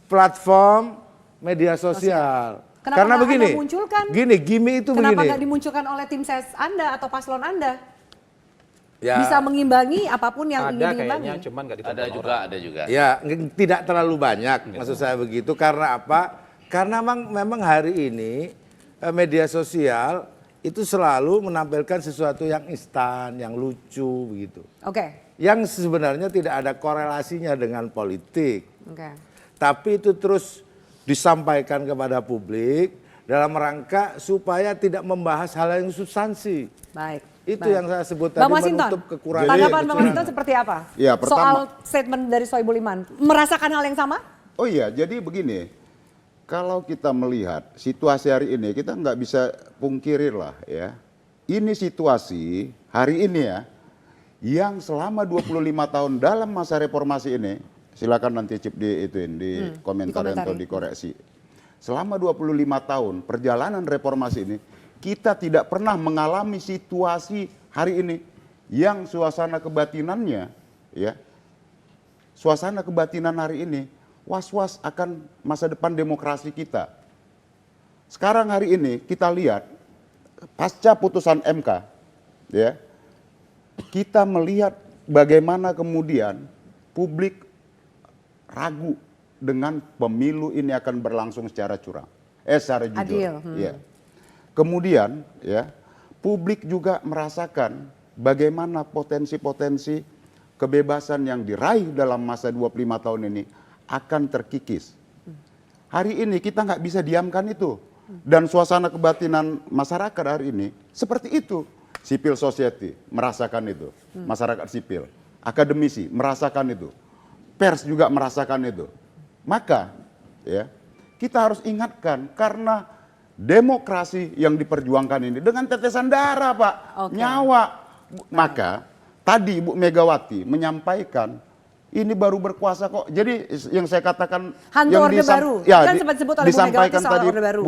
platform media sosial. Kenapa Karena nggak begini, Anda munculkan? gini, gimmick itu Kenapa begini. nggak dimunculkan oleh tim ses Anda atau paslon Anda? Ya, Bisa mengimbangi apapun yang Ada ingin diimbangi. kayaknya, cuman nggak ditonton Ada juga, orang. ada juga. ya tidak terlalu banyak, maksud saya begitu. Karena apa? Karena memang hari ini media sosial itu selalu menampilkan sesuatu yang instan, yang lucu begitu. Oke. Yang sebenarnya tidak ada korelasinya dengan politik. Oke. Tapi itu terus disampaikan kepada publik dalam rangka supaya tidak membahas hal yang substansi. Baik. Itu baik. yang saya sebut Bang tadi Masinton, menutup kekurangan. tanggapan Bang kecurangan. Masinton seperti apa? Ya, pertama- Soal statement dari Sohibul Iman, merasakan hal yang sama? Oh iya, jadi begini, kalau kita melihat situasi hari ini, kita nggak bisa pungkiri lah ya. Ini situasi hari ini ya, yang selama 25 tahun dalam masa reformasi ini, silakan nanti Cip di komentari atau dikoreksi. Selama 25 tahun perjalanan reformasi ini, kita tidak pernah mengalami situasi hari ini yang suasana kebatinannya ya. Suasana kebatinan hari ini was-was akan masa depan demokrasi kita. Sekarang hari ini kita lihat pasca putusan MK ya. Kita melihat bagaimana kemudian publik ragu dengan pemilu ini akan berlangsung secara curang, secara jujur. Adil. Ya. Kemudian ya, publik juga merasakan bagaimana potensi-potensi kebebasan yang diraih dalam masa 25 tahun ini akan terkikis. Hari ini kita nggak bisa diamkan itu. Dan suasana kebatinan masyarakat hari ini seperti itu. Civil society merasakan itu, masyarakat sipil, akademisi merasakan itu, pers juga merasakan itu. Maka ya kita harus ingatkan karena demokrasi yang diperjuangkan ini dengan tetesan darah Pak, nyawa. Maka tadi Ibu Megawati menyampaikan ini baru berkuasa kok. Jadi yang saya katakan Hantu yang Orde Baru. Kan sempat disebut oleh Bu disampaikan Megawati soal tadi Orde Baru.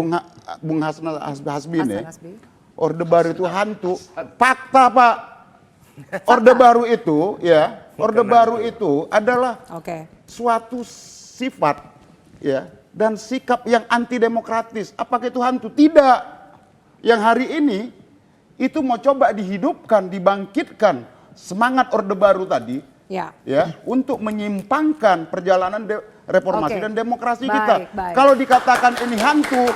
Bung Hasan Hasbi ini. Hasan Hasbi. Orde Baru itu hantu. Fakta Pak. Orde Baru itu ya, Orde Baru itu adalah suatu sifat ya dan sikap yang anti demokratis. Apakah itu hantu? Tidak. Yang hari ini itu mau coba dihidupkan, dibangkitkan semangat Orde Baru tadi ya untuk menyimpangkan perjalanan reformasi dan demokrasi kita. Kalau dikatakan ini hantu,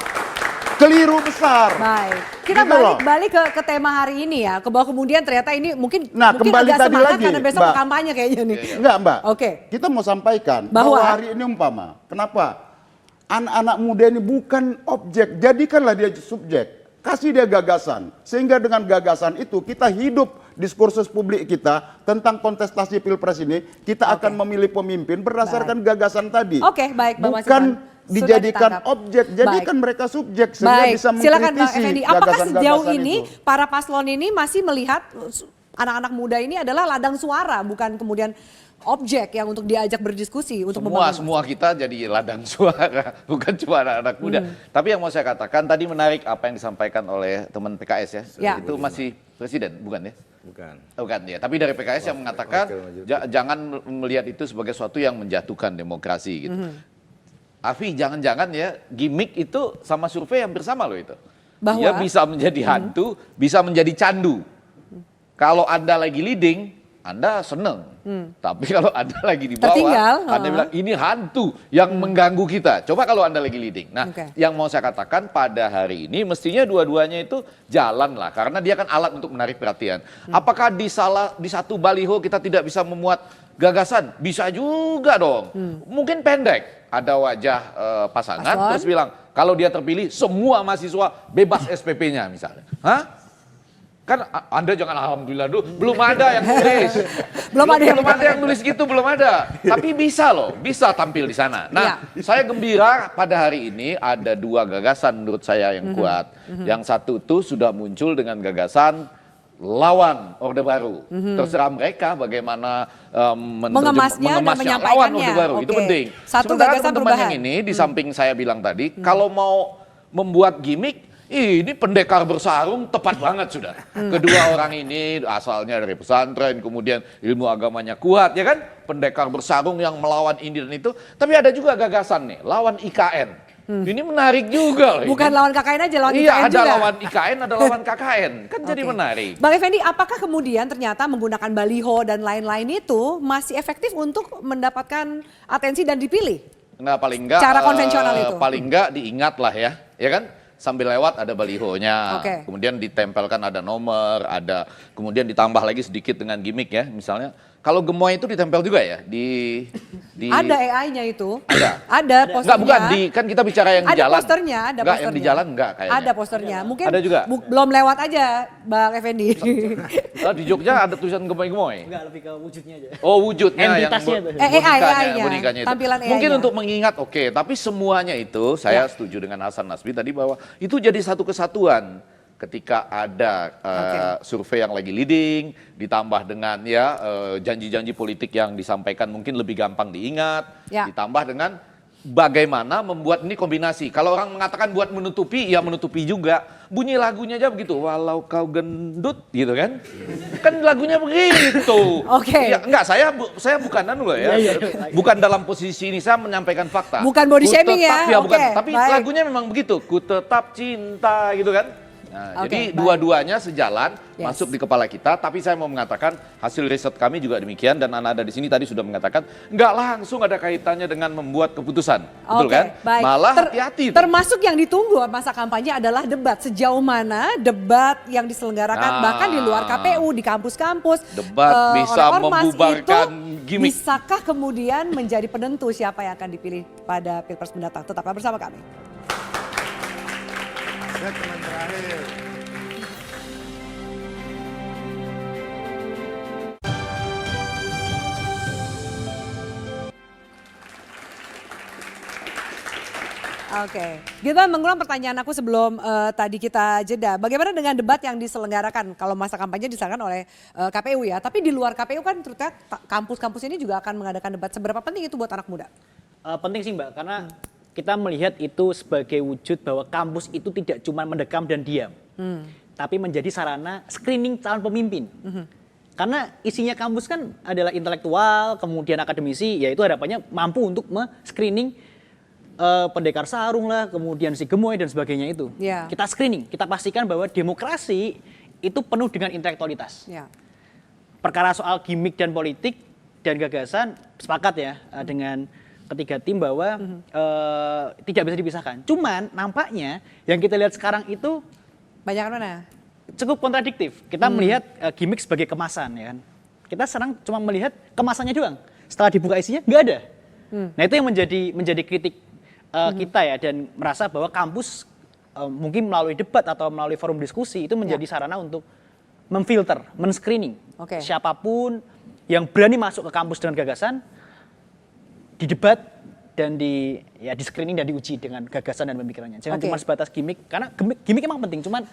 keliru besar. Baik, kita Gitu loh. balik ke tema hari ini ya, ke bahwa kemudian ternyata ini mungkin Nah, kembali agak tadi semangat lagi, karena besok Mbak. mau kampanye kayaknya nih. Enggak, Mbak. Oke. Kita mau sampaikan Bahwa bahwa hari ini umpama, kenapa anak-anak muda ini bukan objek, jadikanlah dia subjek. Kasih dia gagasan, sehingga dengan gagasan itu kita hidup diskursus publik kita tentang kontestasi pilpres ini, kita akan memilih pemimpin berdasarkan gagasan tadi. Oke, baik, Bang Bukan Masifan. Sudah dijadikan ditangkap. objek, jadikan mereka subjek sehingga Baik, bisa silakan Bang mengkritisi Effendi. Apakah sejauh gagasan-gagasan ini itu. para paslon ini masih melihat anak-anak muda ini adalah ladang suara, bukan kemudian objek yang untuk diajak berdiskusi untuk Semua kita jadi ladang suara, bukan cuma anak-anak muda. Tapi yang mau saya katakan tadi menarik apa yang disampaikan oleh teman PKS ya. Ya. Itu masih presiden, bukan ya? Bukan. Bukan ya. Tapi dari PKS yang mengatakan jangan melihat itu sebagai sesuatu yang menjatuhkan demokrasi gitu. Afi, jangan-jangan ya gimmick itu sama survei hampir sama loh itu. Bahwa? Dia bisa menjadi hantu, bisa menjadi candu. Kalau Anda lagi leading, Anda seneng. Tapi kalau Anda lagi di bawah, Tertinggal, Anda bilang ini hantu yang mengganggu kita. Coba kalau Anda lagi leading. Nah, Oke. yang mau saya katakan pada hari ini mestinya dua-duanya itu jalan lah. Karena dia kan alat untuk menarik perhatian. Apakah di satu baliho kita tidak bisa memuat gagasan? Bisa juga dong. Mungkin pendek. Ada wajah pasangan, Paslon. terus bilang, kalau dia terpilih semua mahasiswa bebas SPP-nya misalnya. Hah? Kan Anda jangan alhamdulillah dulu, belum ada yang nulis. Belum ada yang nulis gitu, belum ada. Tapi bisa loh, bisa tampil di sana. Nah, saya gembira pada hari ini ada dua gagasan menurut saya yang kuat. Yang satu tuh sudah muncul dengan gagasan lawan Orde Baru. Terserah mereka bagaimana Mengemasnya dan menyampaikannya. lawan Orde Baru, itu Oke. penting. Satu Sementara gagasan teman-teman perubahan. yang ini di samping saya bilang tadi, kalau mau membuat gimmick, ini pendekar bersarung tepat banget sudah. Kedua orang ini asalnya dari pesantren, kemudian ilmu agamanya kuat, ya kan? Pendekar bersarung yang melawan ini dan itu. Tapi ada juga gagasan nih, lawan IKN. Ini menarik juga loh. Bukan ini. lawan KKN aja, lawan Iya, IKN ada juga. lawan IKN, ada lawan KKN. Kan jadi Oke. menarik. Bang Effendi, apakah kemudian ternyata menggunakan baliho dan lain-lain itu masih efektif untuk mendapatkan atensi dan dipilih? Nah, paling enggak Cara konvensional itu. Paling enggak diingat lah ya kan? Sambil lewat ada balihonya, Oke. kemudian ditempelkan ada nomor, ada kemudian ditambah lagi sedikit dengan gimmick ya, misalnya kalau gemoy itu ditempel juga ya di Ada AI-nya itu. Ada. Ada posternya. Enggak, bukan kan kita bicara yang di Ada jalan. posternya, ada Enggak, yang posternya. di jalan enggak kayaknya. Ada posternya. Mungkin Ada juga? belum lewat aja, Bang Effendi. Di Jogja ada tulisan gemoy-gemoy. Enggak, lebih ke wujudnya aja. Oh, wujudnya Entitasnya tuh. AI-nya, bonekanya itu. tampilan Mungkin AI-nya. untuk mengingat oke, tapi semuanya itu saya setuju dengan Hasan Nasbi tadi bahwa itu jadi satu kesatuan. Ketika ada survei yang lagi leading, ditambah dengan janji-janji politik yang disampaikan mungkin lebih gampang diingat, Ya. ditambah dengan bagaimana membuat ini kombinasi. Kalau orang mengatakan buat menutupi, ya menutupi juga. Bunyi lagunya aja begitu, walau kau gendut gitu kan. Kan lagunya begitu. Oke. Ya, enggak, saya bukan anu loh ya. Bukan dalam posisi ini, saya menyampaikan fakta. Bukan body shaming ya, Bukan. oke, Tapi baik. lagunya memang begitu, ku tetap cinta gitu kan. Nah, Oke, jadi baik. dua-duanya sejalan Yes. masuk di kepala kita. Tapi saya mau mengatakan hasil riset kami juga demikian dan anak ada di sini tadi sudah mengatakan nggak langsung ada kaitannya dengan membuat keputusan, betul Oke, kan? baik. Malah hati-hati. tuh. Termasuk yang ditunggu masa kampanye adalah debat. Sejauh mana debat yang diselenggarakan Nah. bahkan di luar KPU, di kampus-kampus. Debat bisa oleh ormas membubarkan itu gimmick. Bisakah kemudian menjadi penentu siapa yang akan dipilih pada Pilpres mendatang? Tetaplah bersama kami. Oke, kita mengulang pertanyaan aku sebelum tadi kita jeda. Bagaimana dengan debat yang diselenggarakan kalau masa kampanye diselenggarakan oleh KPU ya? Tapi di luar KPU kan ternyata kampus-kampus ini juga akan mengadakan debat. Seberapa penting itu buat anak muda? Penting sih Mbak, karena kita melihat itu sebagai wujud bahwa kampus itu tidak cuma mendekam dan diam, tapi menjadi sarana screening calon pemimpin. Karena isinya kampus kan adalah intelektual, kemudian akademisi, yaitu harapannya mampu untuk screening pendekar sarung lah, kemudian si gemoy dan sebagainya itu. Ya. Kita screening, kita pastikan bahwa demokrasi itu penuh dengan intelektualitas. Ya. Perkara soal gimmick dan politik dan gagasan sepakat ya dengan ketiga tim bahwa tidak bisa dipisahkan. Cuman nampaknya yang kita lihat sekarang itu Banyak mana? cukup kontradiktif. Kita melihat gimmick sebagai kemasan, ya kan. Kita sekarang cuma melihat kemasannya doang. Setelah dibuka isinya nggak ada. Nah itu yang menjadi kritik kita ya, dan merasa bahwa kampus mungkin melalui debat atau melalui forum diskusi itu menjadi sarana untuk memfilter, men-screening siapapun yang berani masuk ke kampus dengan gagasan, didebat dan di screening dan diuji dengan gagasan dan pemikirannya. Jangan cuma sebatas gimmick, karena gimmick emang penting, cuman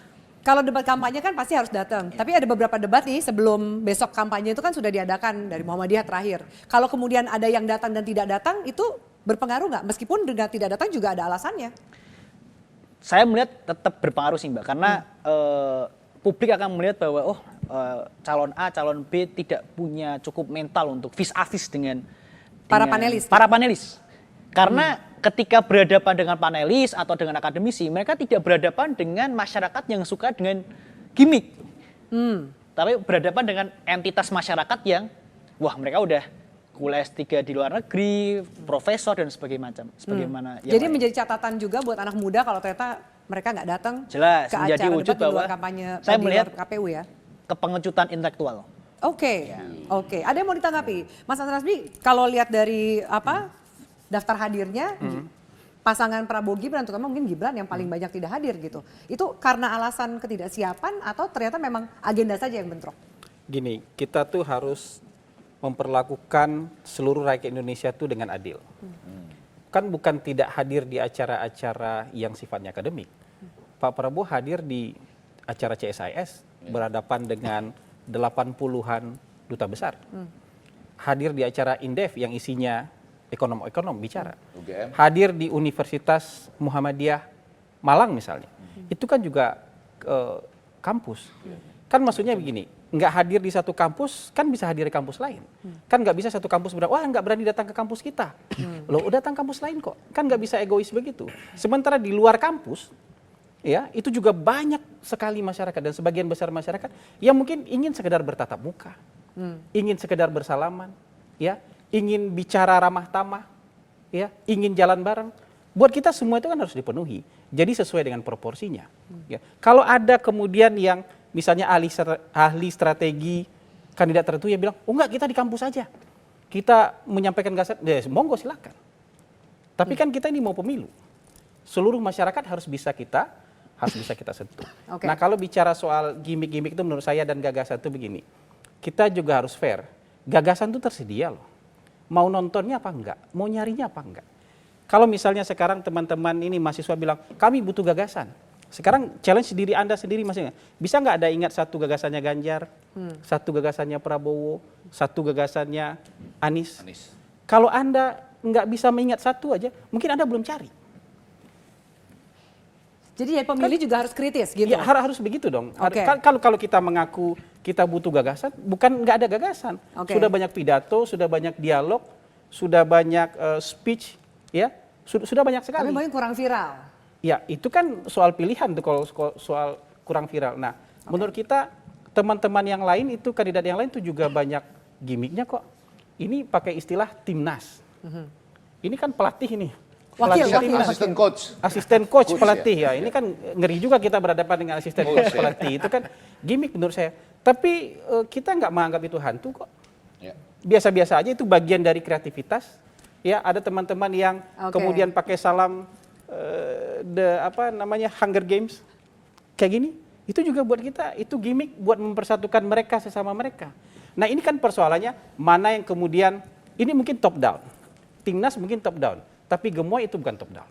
Kalau debat kampanye kan pasti harus datang. Tapi ada beberapa debat nih sebelum besok kampanye itu kan sudah diadakan dari Muhammadiyah terakhir. Kalau kemudian ada yang datang dan tidak datang itu berpengaruh nggak? Meskipun dengan tidak datang juga ada alasannya. Saya melihat tetap berpengaruh sih Mbak, karena publik akan melihat bahwa calon A, calon B tidak punya cukup mental untuk vis a vis dengan Para panelis. Para panelis. Karena ketika berhadapan dengan panelis atau dengan akademisi, mereka tidak berhadapan dengan masyarakat yang suka dengan gimmick. Tapi berhadapan dengan entitas masyarakat yang, wah mereka udah kuliah S3 di luar negeri, profesor dan sebagainya. Jadi menjadi catatan juga buat anak muda kalau ternyata mereka nggak datang jelas ke menjadi acara wujud debat di luar bahwa kampanye, saya di melihat luar KPU ya. kepengecutan intelektual. Oke. Ada yang mau ditanggapi, Mas Ansarasbi? Kalau lihat dari daftar hadirnya, pasangan Prabowo Gibran, terutama mungkin Gibran yang paling banyak tidak hadir gitu. Itu karena alasan ketidaksiapan atau ternyata memang agenda saja yang bentrok? Gini, kita tuh harus memperlakukan seluruh rakyat Indonesia tuh dengan adil. Kan bukan tidak hadir di acara-acara yang sifatnya akademik. Pak Prabowo hadir di acara CSIS berhadapan dengan 80-an duta besar. Hadir di acara Indef yang isinya ekonom-ekonom bicara. Hadir di Universitas Muhammadiyah Malang misalnya. Itu kan juga kampus. Kan maksudnya begini, nggak hadir di satu kampus, kan bisa hadir di kampus lain. Kan nggak bisa satu kampus bilang, wah nggak berani datang ke kampus kita. Loh, datang kampus lain kok. Kan nggak bisa egois begitu. Sementara di luar kampus, ya itu juga banyak sekali masyarakat dan sebagian besar masyarakat yang mungkin ingin sekedar bertatap muka, ingin sekedar bersalaman, ya, ingin bicara ramah tamah, ya, ingin jalan bareng. Buat kita semua itu kan harus dipenuhi. Jadi sesuai dengan proporsinya. Ya. Kalau ada kemudian yang misalnya ahli strategi kandidat tertentu yang bilang, oh enggak kita di kampus saja, kita menyampaikan gagasan, monggo silakan. Tapi kan kita ini mau pemilu, seluruh masyarakat harus bisa kita sentuh. Nah kalau bicara soal gimmick-gimmick itu menurut saya dan gagasan itu begini, kita juga harus fair. Gagasan itu tersedia loh. Mau nontonnya apa enggak, mau nyarinya apa enggak. Kalau misalnya sekarang teman-teman ini mahasiswa bilang, kami butuh gagasan. Sekarang challenge diri Anda sendiri masing-masing. Bisa nggak ada ingat satu gagasannya Ganjar, satu gagasannya Prabowo, satu gagasannya Anies. Kalau Anda nggak bisa mengingat satu aja, mungkin Anda belum cari. Jadi ya pemilih juga harus kritis gitu? Ya harus begitu dong. Kalau kita mengaku kita butuh gagasan, bukan nggak ada gagasan. Sudah banyak pidato, sudah banyak dialog, sudah banyak speech, ya sudah banyak sekali. Tapi mungkin kurang viral. Ya itu kan soal pilihan tuh kalau soal kurang viral. Nah menurut kita teman-teman yang lain itu kandidat yang lain itu juga banyak gimmicknya kok. Ini pakai istilah timnas. Ini kan pelatih ini. Asisten coach pelatih ya. Ini kan ngeri juga kita berhadapan dengan asisten coach pelatih. Itu kan gimmick menurut saya. Tapi kita nggak menganggap itu hantu kok. Biasa-biasa aja, itu bagian dari kreativitas. Ya ada teman-teman yang kemudian pakai salam Hunger Games kayak gini, itu juga buat kita itu gimmick buat mempersatukan mereka sesama mereka. Nah ini kan persoalannya mana yang kemudian ini mungkin top down, timnas mungkin top down, tapi gemoy itu bukan top down,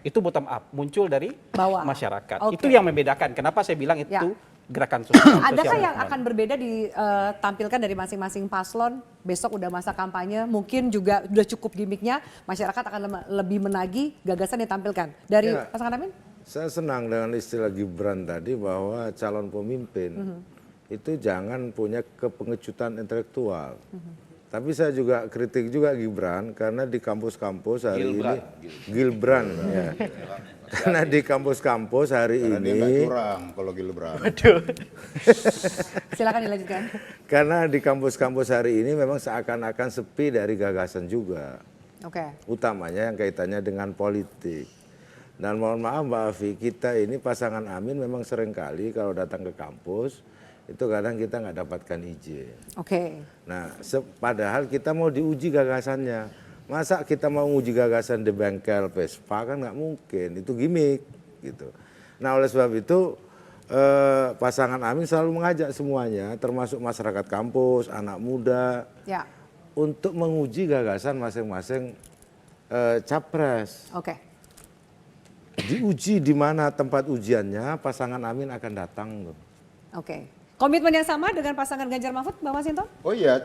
itu bottom up, muncul dari bawah masyarakat. Itu yang membedakan. Kenapa saya bilang itu gerakan sosial. Adakah yang akan berbeda ditampilkan dari masing-masing paslon? Besok udah masa kampanye, mungkin juga udah cukup gimmicknya, masyarakat akan lebih menagih gagasan ditampilkan. Dari pasangan Amin? Saya senang dengan istilah Gibran tadi bahwa calon pemimpin itu jangan punya kepengecutan intelektual. Tapi saya juga kritik juga Gibran karena di kampus-kampus hari ini Gilbran ya. Karena di kampus-kampus hari ini kurang kalau Gilbran. Silakan dilanjutkan. Karena di kampus-kampus hari ini memang seakan-akan sepi dari gagasan juga. Oke. Utamanya yang kaitannya dengan politik. Dan mohon maaf Mbak Afi, kita ini pasangan Amin memang seringkali kalau datang ke kampus, itu kadang kita nggak dapatkan izin. Oke. Nah, padahal kita mau diuji gagasannya. Masa kita mau uji gagasan di bengkel Vespa kan nggak mungkin, itu gimmick gitu. Nah oleh sebab itu pasangan Amin selalu mengajak semuanya, termasuk masyarakat kampus, anak muda, Ya. untuk menguji gagasan masing-masing capres. Oke. Diuji di mana tempat ujiannya, pasangan Amin akan datang. Oke. Komitmen yang sama dengan pasangan Ganjar Mahfud, Bang Masinton? Oh iya,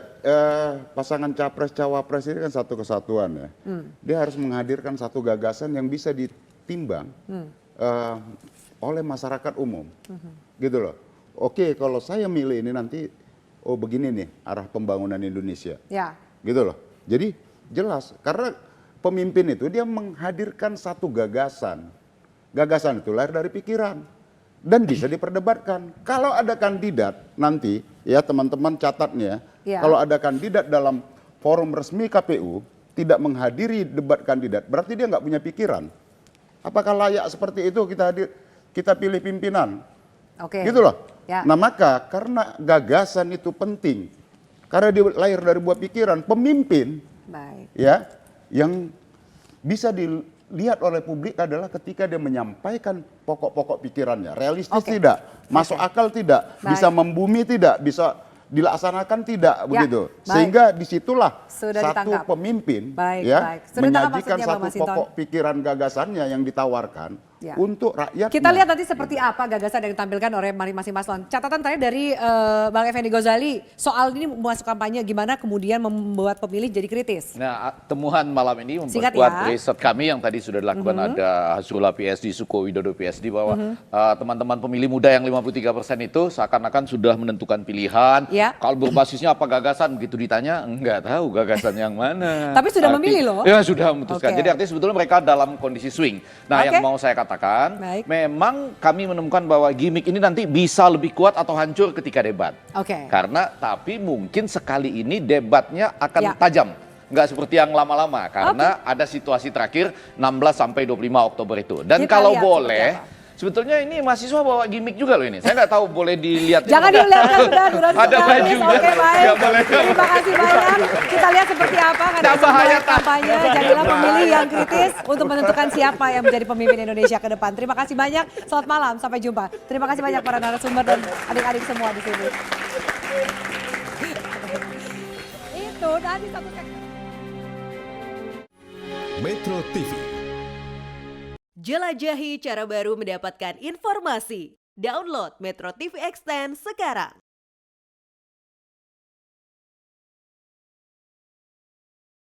pasangan capres cawapres ini kan satu kesatuan ya. Dia harus menghadirkan satu gagasan yang bisa ditimbang oleh masyarakat umum, gitu loh. Oke, kalau saya milih ini nanti, oh begini nih arah pembangunan Indonesia, Ya. gitu loh. Jadi jelas karena pemimpin itu dia menghadirkan satu gagasan. Gagasan itu lahir dari pikiran. Dan bisa diperdebatkan. Kalau ada kandidat nanti, ya teman-teman catatnya, Ya. kalau ada kandidat dalam forum resmi KPU tidak menghadiri debat kandidat, berarti dia nggak punya pikiran. Apakah layak seperti itu kita pilih pimpinan? Oke. Gitu loh. Ya. Nah maka karena gagasan itu penting, karena dia lahir dari buah pikiran, pemimpin Baik. ya yang bisa dilihat oleh publik adalah ketika dia menyampaikan pokok-pokok pikirannya, realistis Oke. tidak, masuk akal tidak, Baik. bisa membumi tidak, bisa dilaksanakan tidak, begitu. baik. Sehingga disitulah Sudah satu ditangkap. pemimpin Baik, ya baik. Sudah ditangkap menyajikan maksudnya, Bang satu Masinton. pokok pikiran gagasannya yang ditawarkan Ya. untuk rakyat. Kita lihat nanti seperti apa gagasan yang ditampilkan oleh masing-masing paslon. Catatan terakhir dari Bang Effendi Ghazali soal ini masuk kampanye gimana kemudian membuat pemilih jadi kritis. Nah, temuan malam ini Singkat memperkuat ya. riset kami yang tadi sudah dilakukan ada Hasrullah PSD, Suko Widodo PSD bahwa teman-teman pemilih muda yang 53% itu seakan-akan sudah menentukan pilihan. Ya. Kalau berbasisnya apa gagasan begitu ditanya enggak tahu gagasan yang mana. Tapi sudah memilih loh. Ya sudah memutuskan. Oke. Jadi artinya sebetulnya mereka dalam kondisi swing. Nah, Oke. yang mau saya katakan, Baik. memang kami menemukan bahwa gimmick ini nanti bisa lebih kuat atau hancur ketika debat. Oke. Karena tapi mungkin sekali ini debatnya akan Ya. tajam. Nggak seperti yang lama-lama karena ada situasi terakhir 16 sampai 25 Oktober itu. Dan Kita kalau lihat boleh, seperti apa. sebetulnya ini mahasiswa bawa gimmick juga loh ini. Saya nggak tahu boleh dilihat. Jangan dilihatkan sudah durasi Ada sudah habis. bajunya. Oke baik. Nggak boleh. Terima kasih banyak. Kita lihat seperti apa karena Nggak bahaya, sebuah kampanye. Jadilah pemilih yang kritis untuk menentukan siapa yang menjadi pemimpin Indonesia ke depan. Terima kasih banyak. Selamat malam. Sampai jumpa. Terima kasih banyak para narasumber dan adik-adik semua di sini. Itu tadi satu segmen. Metro TV. Jelajahi cara baru mendapatkan informasi. Download Metro TV Extend sekarang.